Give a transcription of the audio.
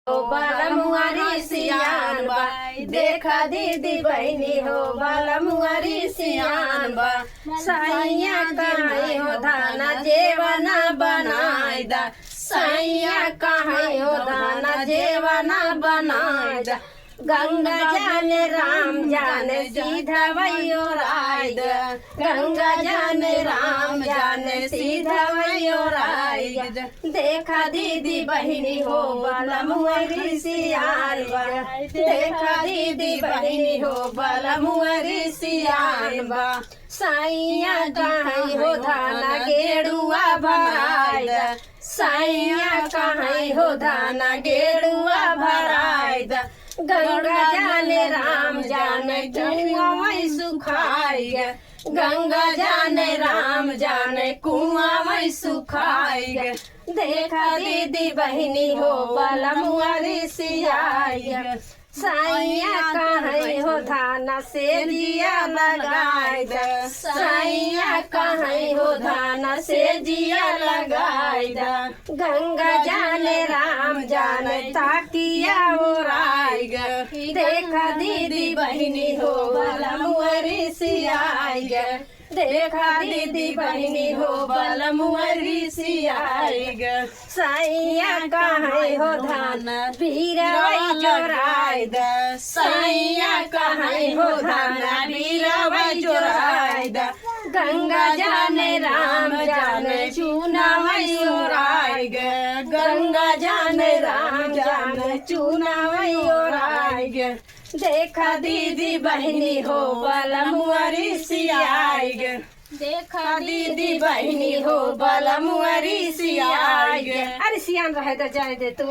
हो बालमुआरी सियान बा देखा दीदी बहनी हो बालमुआरी सियान बा साइया कहाँ हो धाना जेवना बनाई दा साइया कहाँ हो धाना जेवना बनाई दा गंगा जाने राम जाने सीधा वैयो राय दा गंगा जाने राम जाने सीधा वैयो राय दा देखा दीदी बहनी हो बालमुआरी सियान बा देखा दीदी बहनी हो बालमुआरी सियान बा साइया कहाँ हो धाना गेड़ुआ भराय दा साइया कहाँ हो धाना गेड़ुआ भराय दा गंगा जाने राम जाने कुआं में सुखाई गंगा जाने राम जाने कुआं में सुखाई देखा दीदी बहनी हो बालमुआरी सियाई साइया कहाँ हो धाना से जिया लगाई दा साइया कहाँ हो धाना से जिया लगाई दा गंगा जाने राम जाने ताकिया ओराई देखा दीदी बहनी हो बालमुआरी सियाई देखा दीदी बहनी हो बालमुआरी सियाई साइया कहाँ हो धाना बीरावई जोराई दा साइया कहाँ हो धाना बीरावई जोराई दा गंगा जाने राम जाने चूना वही ओराई गंगा जाने राम जाने चूना वही ओराई देखा दीदी बहनी हो बालमुआरी सियाई देखा दीदी बहनी हो बालमुआरी सियाई अरे सियान रहे तो जाए दे तू।